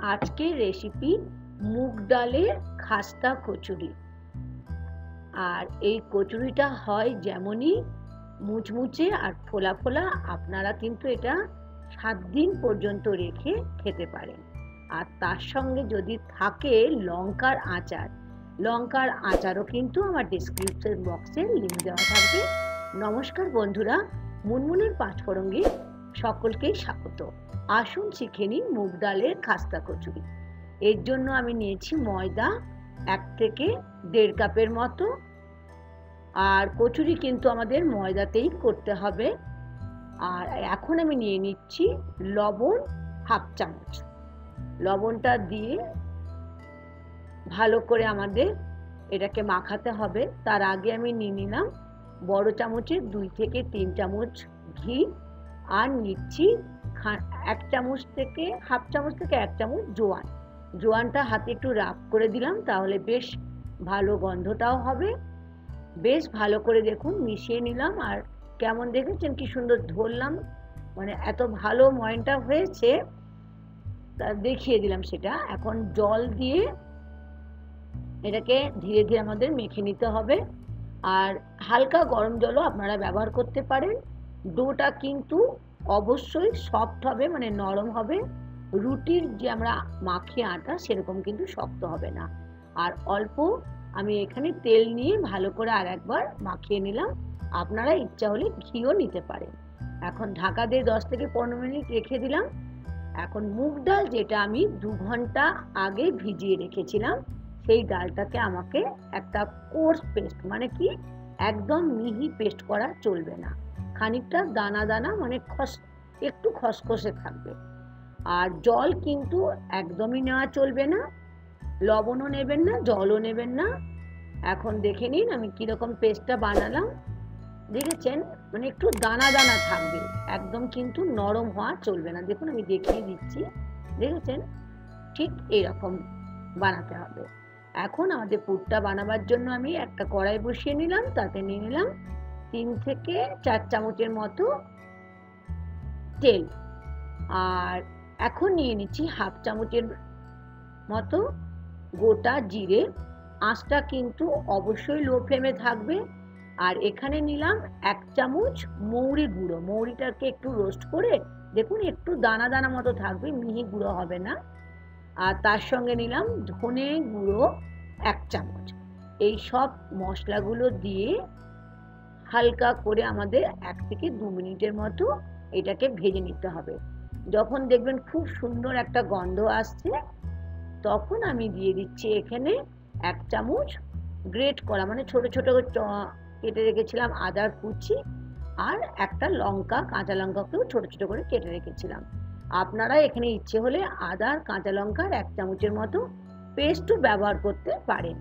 আজকের রেসিপি মুগ ডালের খাস্তা কচুরি। আর এই কচুরিটা হয় যেমনই মুচমুচে আর ফোলা ফোলা, আপনারা কিন্তু এটা 7 দিন পর্যন্ত রেখে খেতে পারেন। আর তার সঙ্গে যদি থাকে লঙ্কার আচারও কিন্তু আমার ডেসক্রিপশন বক্সে লিঙ্ক দেওয়া থাকবে। নমস্কার বন্ধুরা, মুনমুনের পাঁচফোড়ঙ্গে সকলকেই স্বাগত। আসুন শিখে নিন মুগ ডালের খাস্তা কচুরি। এর জন্য আমি নিয়েছি ময়দা 1 থেকে 1.5 কাপের মতো। আর কচুরি কিন্তু আমাদের ময়দাতেই করতে হবে। আর এখন আমি নিয়ে নিচ্ছি লবণ 1/2 চামচ। লবণটা দিয়ে ভালো করে আমাদের এটাকে মাখাতে হবে। তার আগে আমি নিয়ে নিলাম বড় চামচের 2 থেকে 3 চামচ ঘি। আর নিচ্ছি 1 চামচ থেকে 1/2 চামচ থেকে 1 চামচ জোয়ান। জোয়ানটা হাতে একটু রাব করে দিলাম, তাহলে বেশ ভালো গন্ধটাও হবে। বেশ ভালো করে দেখুন মিশিয়ে নিলাম। আর কেমন দেখেছেন কি সুন্দর ধরলাম, মানে এত ভালো ময়নটা হয়েছে, তা দেখিয়ে দিলাম সেটা। এখন জল দিয়ে এটাকে ধীরে ধীরে আমাদের মেখে নিতে হবে। আর হালকা গরম জলও আপনারা ব্যবহার করতে পারেন। ডোটা কিন্তু অবশ্যই সফট হবে, মানে নরম হবে। রুটির যে আমরা মাখি আটা সেরকম কিন্তু শক্ত হবে না। আর অল্প আমি এখানে তেল নিয়ে ভালো করে আর একবার মাখিয়ে নিলাম। আপনারা ইচ্ছা হলে ঘিও নিতে পারেন। এখন ঢাকা দিয়ে 10 থেকে 15 মিনিট রেখে দিলাম। এখন মুগ ডাল যেটা আমি 2 ঘন্টা আগে ভিজিয়ে রেখেছিলাম, সেই ডালটাকে আমাকে একটা কোর্স পেস্ট, মানে কি একদম মিহি পেস্ট করা চলবে না, খানিকটা দানা দানা, মানে একটু খসখসে থাকবে। আর জল কিন্তু একদমই নেওয়া চলবে না, লবণও নেবেন না, জলও নেবেন না। এখন দেখে নিন আমি কিরকম পেস্টটা বানালাম। দেখেছেন, মানে একটু দানা দানা থাকবে, একদম কিন্তু নরম হওয়া চলবে না। দেখুন আমি দেখিয়ে দিচ্ছি, দেখেছেন, ঠিক এরকম বানাতে হবে। এখন আমাদের পুরটা বানাবার জন্য আমি একটা কড়াই বসিয়ে নিলাম, তাতে নিয়ে নিলাম 3 থেকে 4 চামচের মতো তেল। আর এখন নিয়ে নিচ্ছি 1/2 চামচের মতো গোটা জিরে। আঁচটা কিন্তু অবশ্যই লো ফ্লেমে থাকবে। আর এখানে নিলাম 1 চামচ মৌরি গুঁড়ো। মৌরিটাকে একটু রোস্ট করে দেখুন একটু দানা দানা মতো থাকবে, মিহি গুঁড়ো হবে না। আর তার সঙ্গে নিলাম ধনে গুঁড়ো 1 চামচ। এই সব মশলাগুলো দিয়ে হালকা করে আমাদের 1 থেকে 2 মিনিটের মতো এটাকে ভেজে নিতে হবে। যখন দেখবেন খুব সুন্দর একটা গন্ধ আসছে, তখন আমি দিয়ে দিচ্ছি এখানে 1 চামচ গ্রেট করা, মানে ছোট ছোট কেটে রেখেছিলাম আদার কুচি। আর একটা লঙ্কা, কাঁচা লঙ্কাকেও ছোট ছোট করে কেটে রেখেছিলাম। আপনারা এখানে ইচ্ছে হলে আদা আর কাঁচা লঙ্কার 1 চামচের মতো পেস্টও ব্যবহার করতে পারেন।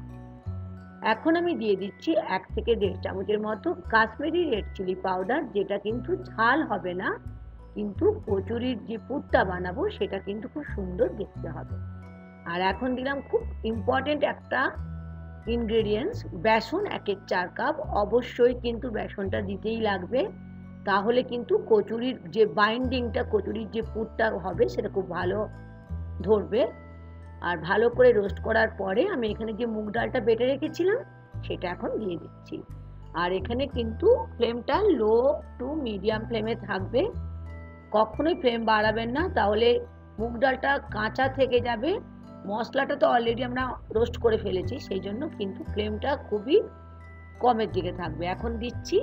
এখন আমি দিয়ে দিচ্ছি 1 থেকে 1.5 চামচের মতো কাশ্মীরি রেড চিলি পাউডার, যেটা কিন্তু ঝাল হবে না, কিন্তু কচুরির যে পুরটা বানাবো সেটা কিন্তু খুব সুন্দর দেখতে হবে। আর এখন দিলাম খুব ইম্পর্টেন্ট একটা ইনগ্রেডিয়েন্টস, বেসন 1/4 কাপ। অবশ্যই কিন্তু বেসনটা দিতেই লাগবে, তাহলে কিন্তু কচুরির যে বাইন্ডিংটা, কচুরির যে পুরটা হবে সেটা খুব ভালো ধরবে। আর ভালো করে রোস্ট করার পরে আমি এখানে যে মুগ ডালটা বেটে রেখেছিলাম সেটা এখন দিয়ে দিচ্ছি। আর এখানে কিন্তু ফ্লেমটা লো টু মিডিয়াম ফ্লেমে থাকবে, কখনোই ফ্লেম বাড়াবেন না, তাহলে মুগ ডালটা কাঁচা থেকে যাবে। মশলাটা তো অলরেডি আমরা রোস্ট করে ফেলেছি, সেই জন্য কিন্তু ফ্লেমটা খুবই কমের দিকে থাকবে। এখন দিচ্ছি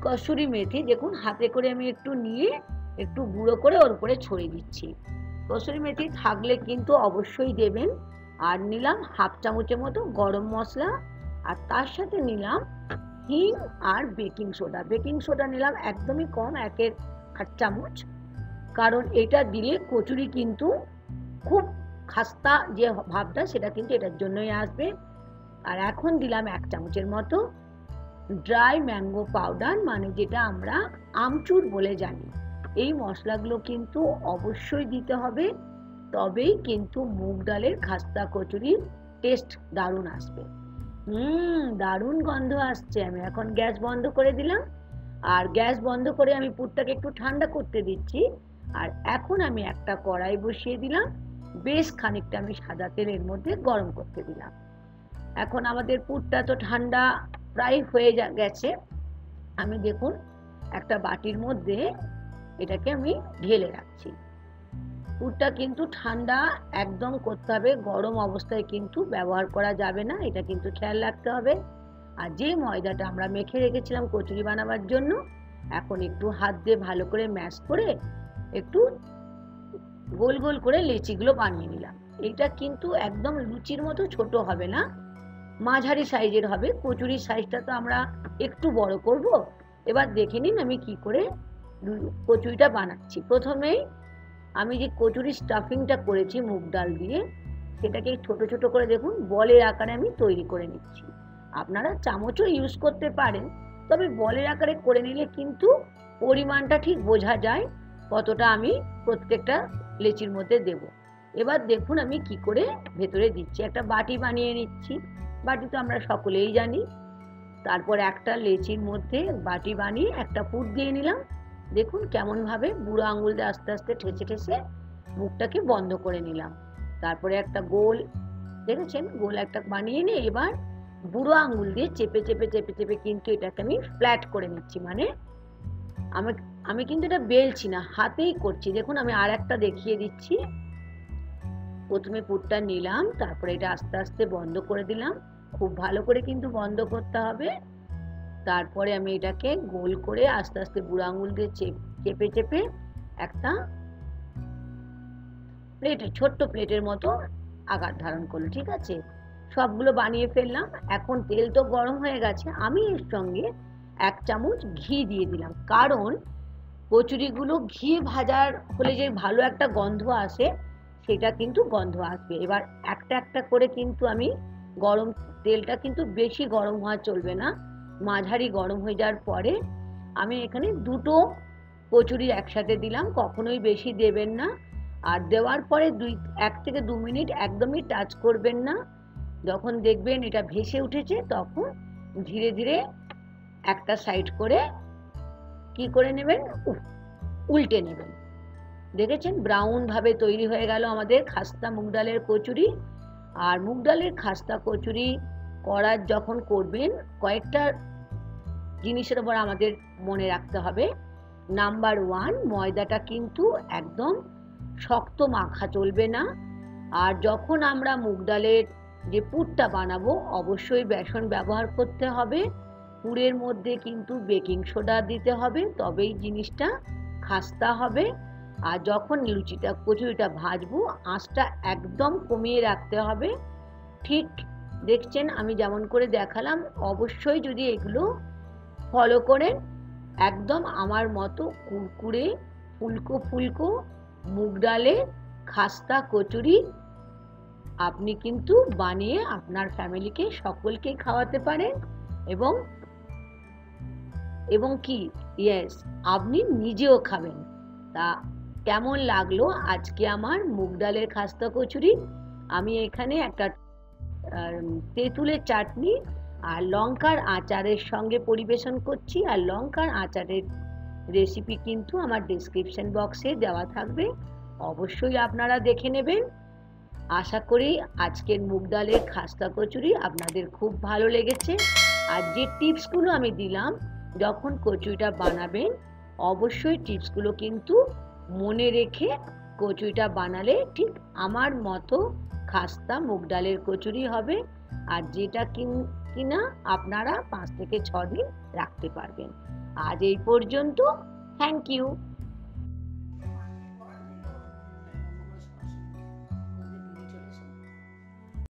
কসুরি মেথি। দেখুন হাতে করে আমি একটু নিয়ে একটু গুঁড়ো করে ওর উপরে ছড়িয়ে দিচ্ছি। কসুরি মেথি থাকলে কিন্তু অবশ্যই দেবেন। আর নিলাম 1/2 চামচের মতো গরম মশলা। আর তার সাথে নিলাম হিং আর বেকিং সোডা। বেকিং সোডা নিলাম একদমই কম, 1/8 চামচ, কারণ এটা দিলে কচুরি কিন্তু খুব খাস্তা যে ভাবটা সেটা কিন্তু এটার জন্যই আসবে। আর এখন দিলাম 1 চামচের মতো ড্রাই ম্যাঙ্গো পাউডার, মানে যেটা আমরা আমচুর বলে জানি। এই মশলাগুলো কিন্তু অবশ্যই দিতে হবে, তবেই কিন্তু মুগ ডালের খাস্তা কচুরির টেস্ট দারুণ আসবে। দারুণ গন্ধ আসছে। আমি এখন গ্যাস বন্ধ করে দিলাম। আর গ্যাস বন্ধ করে আমি পুরটাকে একটু ঠান্ডা করতে দিচ্ছি। আর এখন আমি একটা কড়াই বসিয়ে দিলাম, বেশ খানিকটা আমি সাদা তেল এর মধ্যে গরম করতে দিলাম। এখন আমাদের পুরটা তো ঠান্ডা প্রায় হয়ে গেছে। আমি দেখুন একটা বাটির মধ্যে এটাকে আমি ঢেলে রাখছি। পুরটা কিন্তু ঠান্ডা একদম করতে হবে, গরম অবস্থায় কিন্তু ব্যবহার করা যাবে না, এটা কিন্তু খেয়াল রাখতে হবে। আর যে ময়দাটা আমরা মেখে রেখেছিলাম কচুরি বানাবার জন্য, এখন একটু হাত দিয়ে ভালো করে ম্যাশ করে একটু গোল গোল করে লেচিগুলো বানিয়ে নিলাম। এটা কিন্তু একদম লুচির মতো ছোট হবে না, মাঝারি সাইজের হবে। কচুরির সাইজটা তো আমরা একটু বড় করব। এবার দেখে নিন আমি কি করে কচুরিটা বানাচ্ছি। প্রথমেই আমি যে কচুরির স্টাফিংটা করেছি মুগ ডাল দিয়ে, সেটাকে ছোট ছোট করে দেখুন বলের আকারে আমি তৈরি করে নিচ্ছি। আপনারা চামচও ইউজ করতে পারেন, তবে বলের আকারে করে নিলে কিন্তু পরিমাণটা ঠিক বোঝা যায় কতটা আমি প্রত্যেকটা লেচির মধ্যে দেব। এবার দেখুন আমি কি করে ভেতরে দিচ্ছি। একটা বাটি বানিয়ে নিচ্ছি, বাটি তো আমরা সকলেই জানি। তারপর একটা লেচির মধ্যে বাটি বানিয়ে একটা পুর দিয়ে নিলাম। দেখুন কেমনভাবে বুড়ো আঙুল দিয়ে আস্তে আস্তে ঠেসে ঠেসে মুখটাকে বন্ধ করে নিলাম। তারপরে একটা গোল, দেখেছেন, গোল একটা বানিয়ে নিয়ে এবার বুড়ো আঙুল দিয়ে চেপে চেপে চেপে চেপে কিন্তু এটাকে আমি ফ্ল্যাট করে নিচ্ছি। মানে আমি কিন্তু এটা বেলছি না, হাতেই করছি। দেখুন আমি আর একটা দেখিয়ে দিচ্ছি। প্রথমে পুরটা নিলাম, তারপরে এটা আস্তে আস্তে বন্ধ করে দিলাম। খুব ভালো করে কিন্তু বন্ধ করতে হবে। তারপরে আমি এটাকে গোল করে আস্তে আস্তে বুড়ো আঙুল দিয়ে চেপে চেপে একটা প্লেটে, ছোট্ট প্লেটের মতো আকার ধারণ করলো। ঠিক আছে, সবগুলো বানিয়ে ফেললাম। এখন তেল তো গরম হয়ে গেছে, আমি এর সঙ্গে 1 চামচ ঘি দিয়ে দিলাম, কারণ কচুরিগুলো ঘি ভাজার হলে যে ভালো একটা গন্ধ আসে, সেটা কিন্তু গন্ধ আসবে। এবার একটা একটা করে কিন্তু আমি গরম তেলটা কিন্তু বেশি গরম হওয়া চলবে না, মাঝারি গরম হয়ে যাওয়ার পরে আমি এখানে দুটো কচুরি একসাথে দিলাম, কখনোই বেশি দেবেন না। আর দেওয়ার পরে 1 থেকে 2 মিনিট একদমই টাচ করবেন না। যখন দেখবেন এটা ভেসে উঠেছে, তখন ধীরে ধীরে একটা সাইড করে কি করে নেবেন, উল্টে নেবেন। দেখেছেন ব্রাউন ভাবে তৈরি হয়ে গেল আমাদের খাস্তা মুগ ডালের কচুরি। আর মুগ ডালের খাস্তা কচুরি যখন করবেন, কয়েকটা জিনিসের উপর আমাদের মনে রাখতে হবে। নাম্বার 1, ময়দাটা কিন্তু একদম শক্ত মাখা চলবে না। আর যখন আমরা মুগ ডালের যে পুরটা বানাবো, অবশ্যই বেসন ব্যবহার করতে হবে। পুরের মধ্যে কিন্তু বেকিং সোডা দিতে হবে, তবেই জিনিসটা খাস্তা হবে। আর যখন কচুরিটা ভাজবো, আঁচটা একদম কমিয়ে রাখতে হবে। ঠিক দেখছেন আমি যেমন করে দেখালাম, অবশ্যই যদি এগুলো ফলো করেন, একদম আমার মতো কুরকুরে ফুলকো ফুলকো মুগ ডালের খাস্তা কচুরি আপনি কিন্তু বানিয়ে আপনার ফ্যামিলিকে সকলকে খাওয়াতে পারেন। এবং কি, ইয়েস, আপনি নিজেও খাবেন। তা কেমন লাগলো আজকে আমার মুগ ডালের খাস্তা কচুরি? আমি এখানে একটা তেঁতুলের চাটনি আর লঙ্কার আচারের সঙ্গে পরিবেশন করছি। আর লঙ্কার আচারের রেসিপি কিন্তু আমার ডেসক্রিপশন বক্সে দেওয়া থাকবে, অবশ্যই আপনারা দেখে নেবেন। আশা করি আজকের মুগ ডালের খাস্তা কচুরি আপনাদের খুব ভালো লেগেছে। আর যে টিপসগুলো আমি দিলাম যখন কচুরিটা বানাবেন, অবশ্যই টিপসগুলো কিন্তু মনে রেখে কচুরিটা বানালে ঠিক আমার মতো খাস্তা মুগ ডালের কচুরি হবে। আর যেটা কিনা আপনারা 5 থেকে 6 দিন রাখতে পারবেন। আজ এই পর্যন্ত। Thank you.